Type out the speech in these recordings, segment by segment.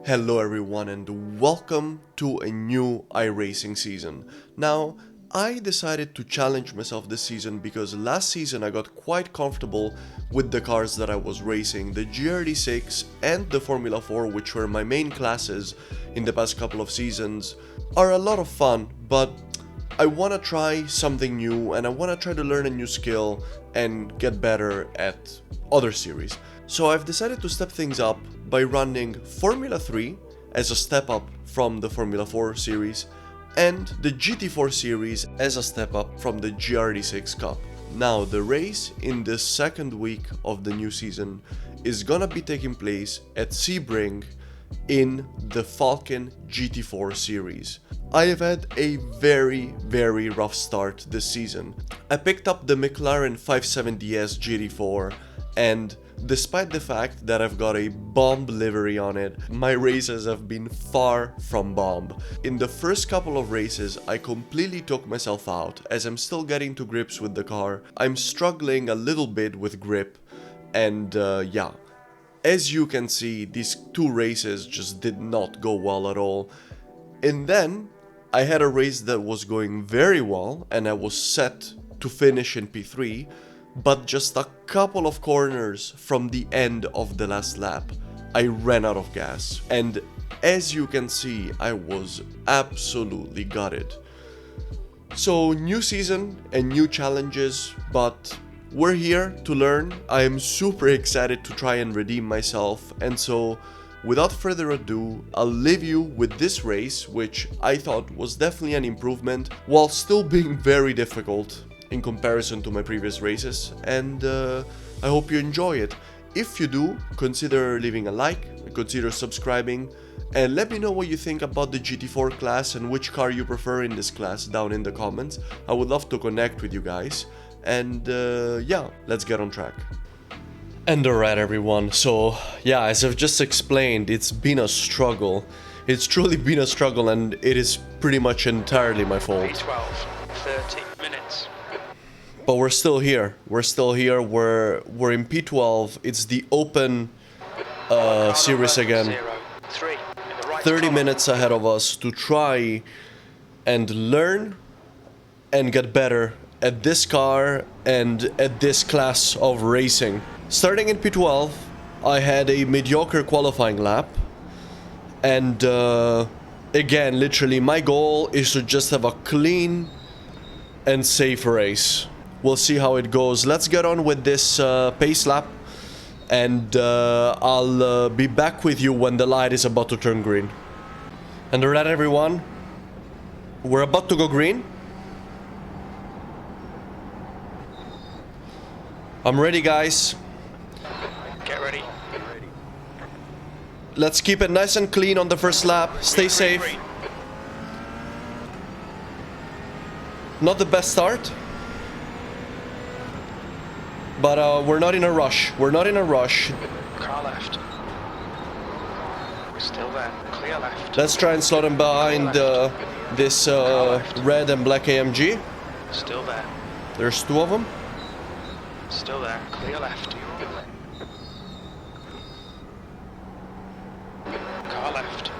Hello everyone and welcome to a new iRacing season. Now, I decided to challenge myself this season because last season I got quite comfortable with the cars that I was racing. The GRD6 and the Formula 4, which were my main classes in the past couple of seasons, are a lot of fun, but I want to try something new and I want to try to learn a new skill and get better at other series. So I've decided to step things up by running Formula 3 as a step up from the Formula 4 series and the GT4 series as a step up from the GRD6 Cup. Now the race in the second week of the new season is gonna be taking place at Sebring in the Falcon GT4 series. I have had a very rough start this season. I picked up the McLaren 570S GT4 and despite the fact that I've got a bomb livery on it, my races have been far from bomb. In the first couple of races, I completely took myself out as I'm still getting to grips with the car. I'm struggling a little bit with grip and yeah. As you can see, these two races just did not go well at all. And then I had a race that was going very well and I was set to finish in P3. But just a couple of corners from the end of the last lap, I ran out of gas. And as you can see, I was absolutely gutted. So new season and new challenges, but we're here to learn. I am super excited to try and redeem myself. And so without further ado, I'll leave you with this race, which I thought was definitely an improvement while still being very difficult in comparison to my previous races, and I hope you enjoy it. If you do, consider leaving a like, consider subscribing, and let me know what you think about the GT4 class and which car you prefer in this class down in the comments. I would love to connect with you guys, and yeah, let's get on track. And alright everyone, so yeah, as I've just explained, it's been a struggle. It's truly been a struggle and it is pretty much entirely my fault. 30 minutes. But we're still here. We're in P12. It's the open series again. 30 minutes ahead of us to try and learn and get better at this car and at this class of racing. Starting in P12, I had a mediocre qualifying lap. And again, literally, my goal is to just have a clean and safe race. We'll see how it goes. Let's get on with this pace lap, and I'll be back with you when the light is about to turn green. And alright everyone, we're about to go green. I'm ready, guys. Get ready. Let's keep it nice and clean on the first lap. Stay safe. Not the best start, but we're not in a rush. We're not in a rush. Car left. We're still there. Clear left. Let's try and slow them behind this red and black AMG. Still there. There's two of them. Still there. Clear left. Car left.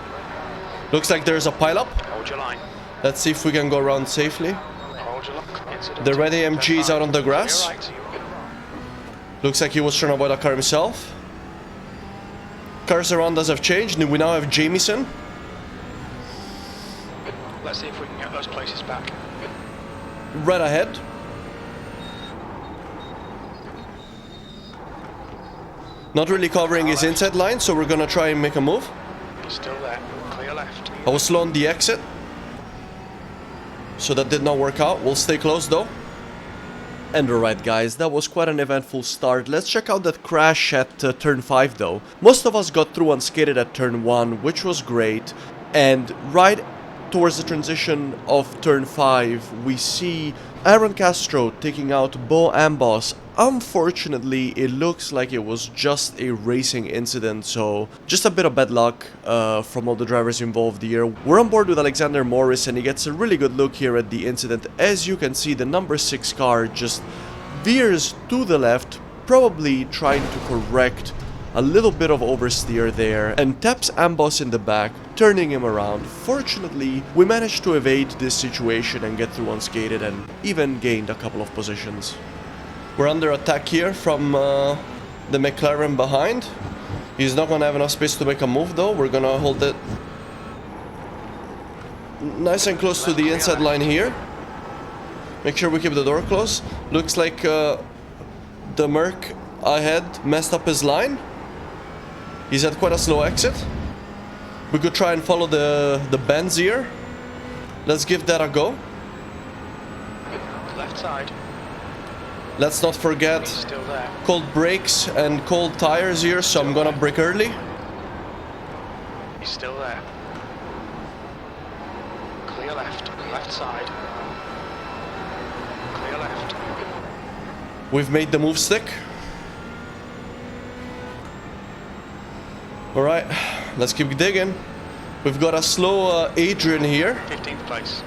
Looks like there's a pileup. Hold your line. Let's see if we can go around safely. Hold your line. Incident. The red AMG is out on the grass. Clear right. Looks like he was trying to avoid a car himself. Cars around us have changed. We now have Jamieson. Let's see if we can get those places back. Right ahead. Not really covering his inside line, so we're gonna try and make a move. Still there. Clear left. I was slow on the exit, so that did not work out. We'll stay close though. And alright guys, that was quite an eventful start. Let's check out that crash at turn 5 though. Most of us got through unscathed at turn 1, which was great. And right towards the transition of turn 5, we see Aaron Castro taking out Bo Ambos. Unfortunately, it looks like it was just a racing incident, so just a bit of bad luck from all the drivers involved here. We're on board with Alexander Morris and he gets a really good look here at the incident. As you can see, the number 6 car just veers to the left, probably trying to correct a little bit of oversteer there and taps Amboss in the back, turning him around. Fortunately, we managed to evade this situation and get through unscathed and even gained a couple of positions. We're under attack here from the McLaren behind. He's not gonna have enough space to make a move though. We're gonna hold it nice and close to the inside line here. Make sure we keep the door closed. Looks like the Merc ahead messed up his line. He's at quite a slow exit. We could try and follow the bends here. Let's give that a go. Left side. Let's not forget Still there. cold brakes and cold tires here, so I'm gonna brake early. He's still there. Clear left. Left side. Clear left. We've made the move stick. Alright, let's keep digging. We've got a slow Adrian here 15th place.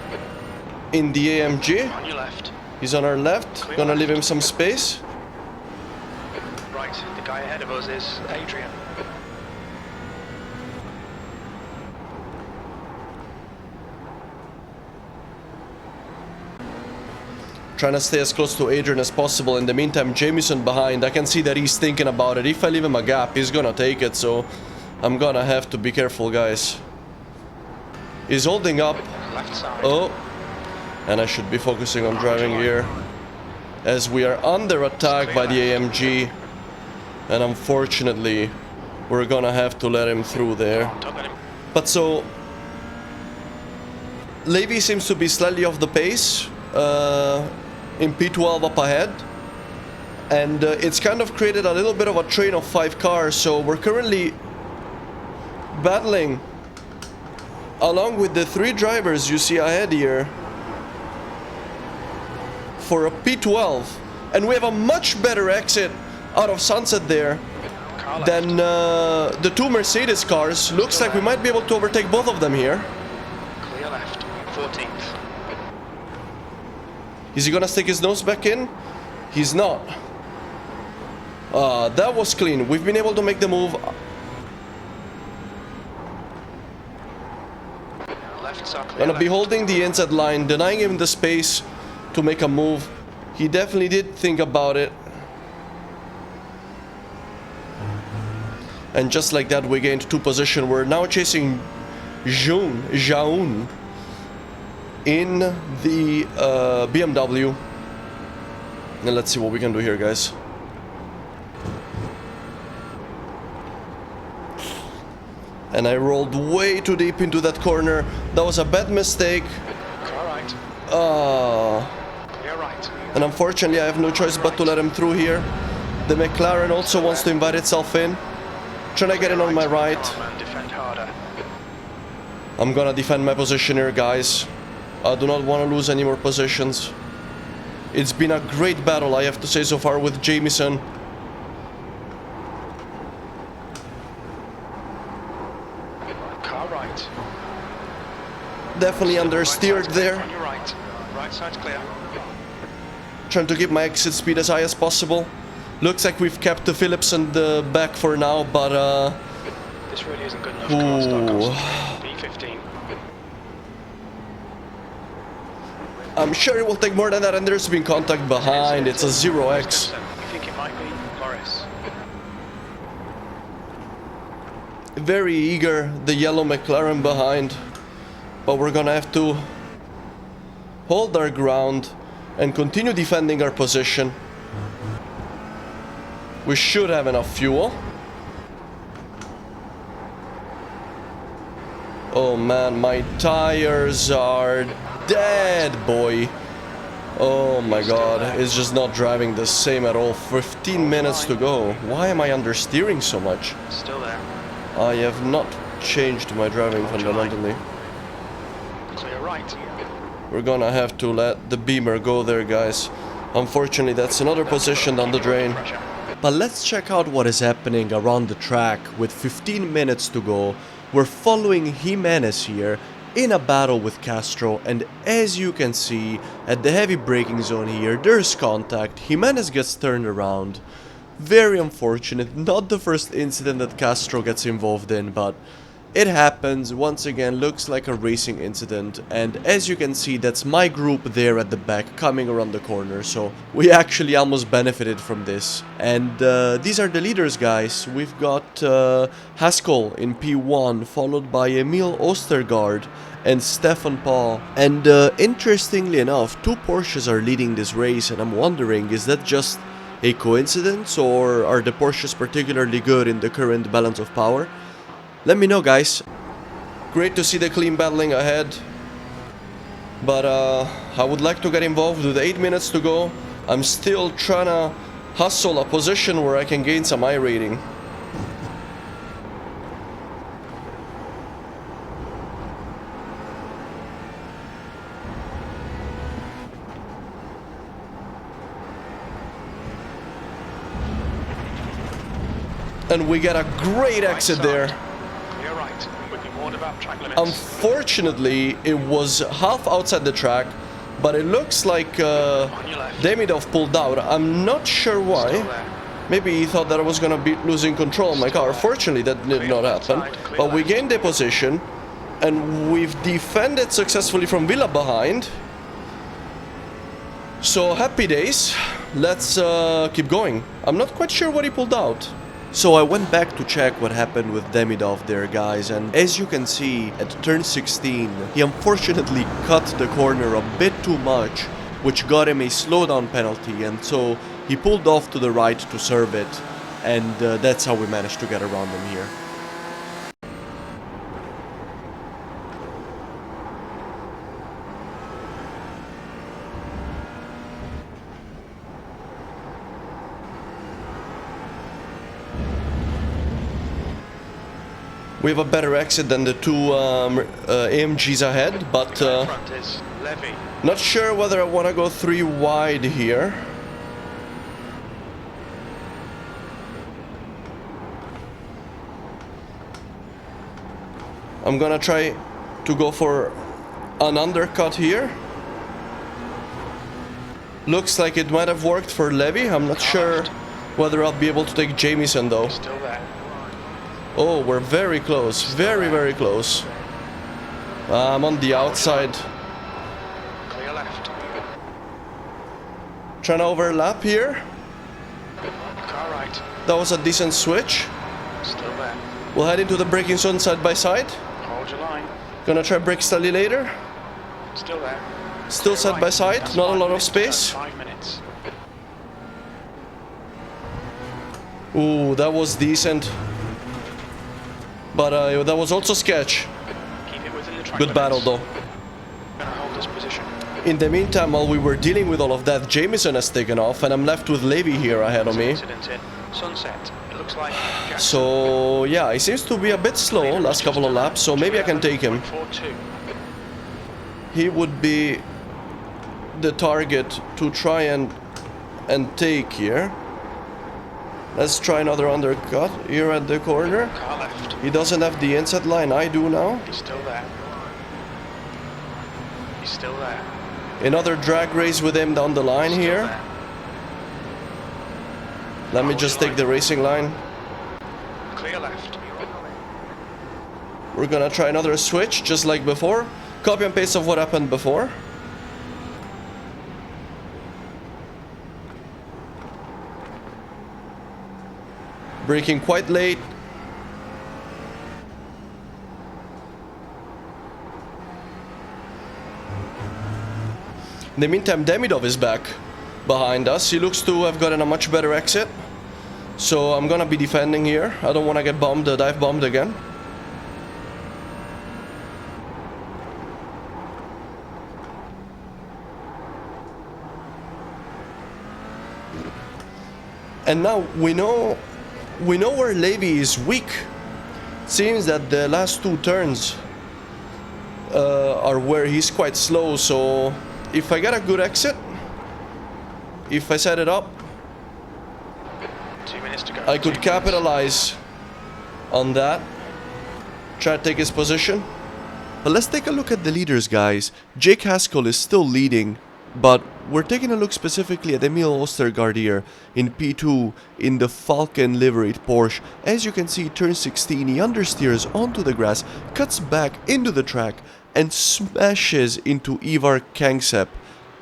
in the AMG. On your left. He's on our left. Gonna leave him some space. Right. The guy ahead of us is Adrian. Trying to stay as close to Adrian as possible. In the meantime, Jamieson behind. I can see that he's thinking about it. If I leave him a gap, he's gonna take it. So I'm gonna have to be careful, guys. He's holding up. Left side. Oh. And I should be focusing on driving here, as we are under attack by the AMG. And unfortunately, we're gonna have to let him through there. Don't let him. But so, Levy seems to be slightly off the pace in P12 up ahead, and it's kind of created a little bit of a train of 5 cars. So we're currently battling along with the 3 drivers you see ahead here for a P12, and we have a much better exit out of Sunset there than the 2 Mercedes cars. Looks like we might be able to overtake both of them here. Clear left. 14th. Is he gonna stick his nose back in? He's not. That was clean. We've been able to make the move. Left side. Clear Gonna be left. holding the inside line, denying him the space to make a move. He definitely did think about it. And just like that, we gained 2 position. We're now chasing Jaun in the BMW. And let's see what we can do here, guys. And I rolled way too deep into that corner. That was a bad mistake. Car right. Uh, Clear right. and unfortunately, I have no choice but to let him through here. The McLaren also wants to invite itself in. Trying to get in on my right. Come on, man, defend harder. I'm gonna defend my position here, guys. I do not want to lose any more positions. It's been a great battle, I have to say, so far with Jamieson. Car right. Definitely Right understeered side's clear. there. On your right. Right side's clear. Trying to keep my exit speed as high as possible. Looks like we've kept the Phillips and the back for now, but This really isn't good enough. Car stock ooh. cost B15. I'm sure it will take more than that, and there's been contact behind. It's a 0x. You think it might be Morris? Very eager, the yellow McLaren behind. But we're gonna have to hold our ground and continue defending our position. We should have enough fuel. Oh man, my tires are dead, boy. Oh my god, it's just not driving the same at all. 15 minutes to go. Why am I understeering so much? Still there. I have not changed my driving fundamentally. Clear right. We're gonna have to let the Beamer go there, guys. Unfortunately, that's another position down the drain. Pressure. But let's check out what is happening around the track. With 15 minutes to go, we're following Jimenez here in a battle with Castro, and as you can see, at the heavy braking zone here, there's contact. Jimenez gets turned around. Very unfortunate, not the first incident that Castro gets involved in, but it happens. Once again, looks like a racing incident, and as you can see, that's my group there at the back coming around the corner, so we actually almost benefited from this. And these are the leaders, guys. We've got Haskell in P1, followed by Emil Ostergaard and Stefan Paul. And interestingly enough, two Porsches are leading this race, and I'm wondering, is that just a coincidence, or are the Porsches particularly good in the current balance of power? Let me know, guys. Great to see the clean battling ahead, but I would like to get involved with 8 minutes to go. I'm still trying to hustle a position where I can gain some iRating. And we get a great exit there. You're right. We'd be warned about track limits. Unfortunately, it was half outside the track, but it looks like Demidov pulled out. I'm not sure why. Maybe he thought that I was gonna be losing control of my car. Fortunately, that did not happen. But we gained the position, and we've defended successfully from Villa behind. So happy days. Let's keep going. I'm not quite sure what he pulled out. So I went back to check what happened with Demidov there, guys, and as you can see, at turn 16, he unfortunately cut the corner a bit too much, which got him a slowdown penalty, and so he pulled off to the right to serve it, and that's how we managed to get around him here. We have a better exit than the two AMGs ahead, but not sure whether I want to go 3 wide here. I'm gonna try to go for an undercut here. Looks like it might have worked for Levy. I'm not sure whether I'll be able to take Jamieson though. Still there. Oh, we're very close. Very, very close. I'm on the outside. Clear left. Trying to overlap here. Car right. That was a decent switch. Still there. We'll head into the braking zone side by side. Hold your line. Gonna try brake slightly later. Still there. Still side by side. That's Not a 5 lot of minutes to go, space. 5 minutes. Ooh, that was decent. But that was also sketch. Keep it within the track Good battle though. Gonna hold this position. In the meantime, while we were dealing with all of that, Jamieson has taken off, and I'm left with Levy here ahead of me. Incident in sunset. It looks like Jackson. So yeah, he seems to be a bit slow last couple of laps, so maybe I can take him. 4-2. He would be the target to try and take here. Let's try another undercut here at the corner. Car left. He doesn't have the inside line, I do now. He's still there. He's still there. Another drag race with him down the line Still here. there. Let me just take the racing line. Clear left. We're gonna try another switch, just like before. Copy and paste of what happened before. Braking quite late. In the meantime, Demidov is back behind us. He looks to have gotten a much better exit. So I'm gonna be defending here. I don't want to get bombed, dive bombed again. And now we know where Levy is weak. Seems that the last 2 turns are where he's quite slow, so if I get a good exit, if I set it up, 2 minutes to go. I could 2 minutes. capitalize on that. Try to take his position. But let's take a look at the leaders, guys. Jake Haskell is still leading But we're taking a look specifically at Emil Ostergaard here in P2 in the Falcon liveried Porsche. As you can see, turn 16, he understeers onto the grass, cuts back into the track and smashes into Ivar Kangsep,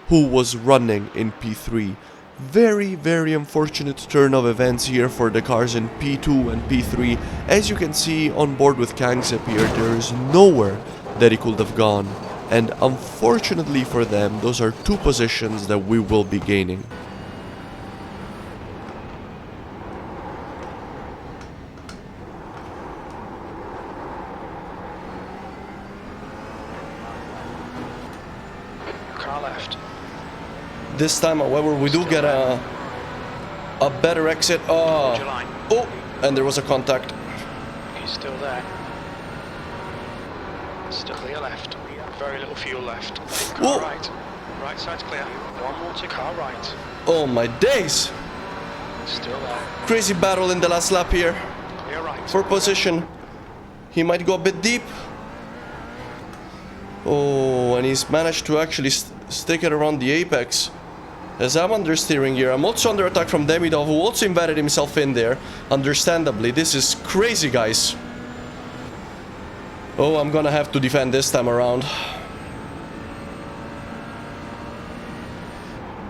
who was running in P3. Very, very unfortunate turn of events here for the cars in P2 and P3. As you can see on board with Kangsep here, there is nowhere that he could have gone. And unfortunately for them, those are two positions that we will be gaining. Car left. This time, however, we do get a better exit. Hold your line. Oh, and there was a contact. He's still there. Still clear left. Very little fuel left. Car Whoa. right. Right side's clear. One more to car right. Oh my days! Still there. Crazy battle in the last lap here. Clear right. For position. He might go a bit deep. Oh, and he's managed to actually stick it around the apex. As I'm understeering here, I'm also under attack from Demidov, who also invited himself in there. Understandably, this is crazy, guys. Oh, I'm gonna have to defend this time around.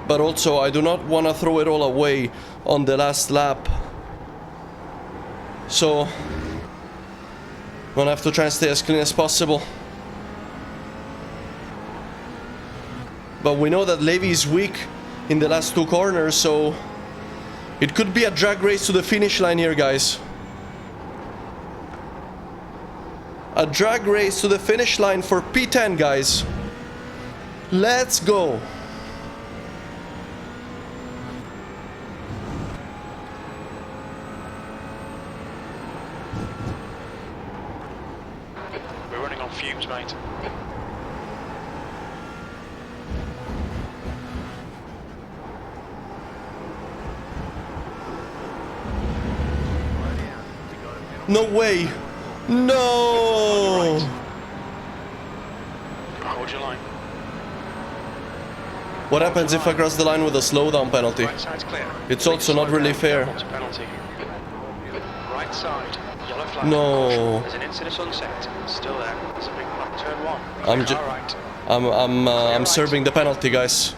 But also, I do not want to throw it all away on the last lap. So, I'm gonna have to try and stay as clean as possible. But we know that Levy is weak in the last two corners, so it could be a drag race to the finish line here, guys. A drag race to the finish line for P10, guys. Let's go. We're running on fumes, mate. No way. No. Hold your line. What happens if I cross the line with a slowdown penalty? Right side's clear. It's also not really fair. Penalty. Right side. Yellow flag. No. There's an incident sunset. Still there. There's a big flag. Turn one. I'm Car right. I'm serving the penalty, guys.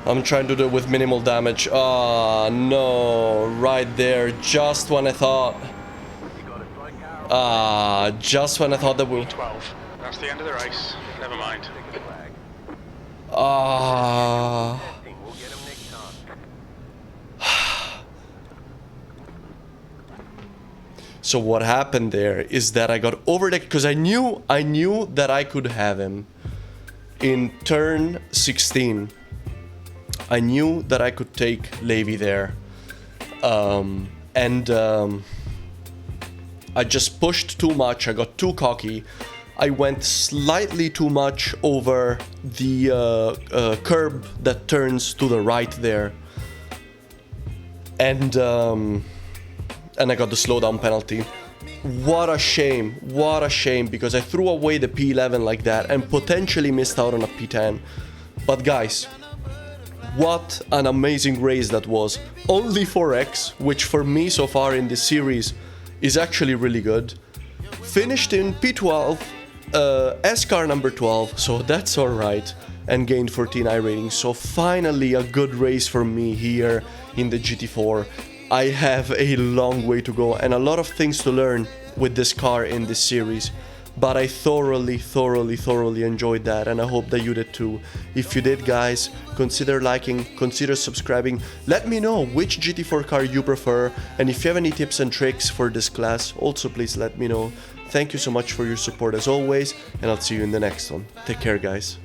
I'm trying to do it with minimal damage. Ah, no. Right there. Just when I thought. Just when I thought that we... 12. That's the end of the race. Never mind. So what happened there is that I got overdecked because I knew that I could have him in turn 16. I knew that I could take Levy there. I just pushed too much. I got too cocky. I went slightly too much over the curb that turns to the right there. And I got the slowdown penalty. What a shame, because I threw away the P11 like that and potentially missed out on a P10. But guys, what an amazing race that was. Only 4x, which for me so far in this series is actually really good. Finished in P12, S-car number 12, so that's alright. And gained 14 iRating, so finally a good race for me here in the GT4. I have a long way to go and a lot of things to learn with this car in this series. But I thoroughly enjoyed that, and I hope that you did too. If you did, guys, consider liking, consider subscribing. Let me know which GT4 car you prefer, and if you have any tips and tricks for this class, also please let me know. Thank you so much for your support as always, and I'll see you in the next one. Take care, guys.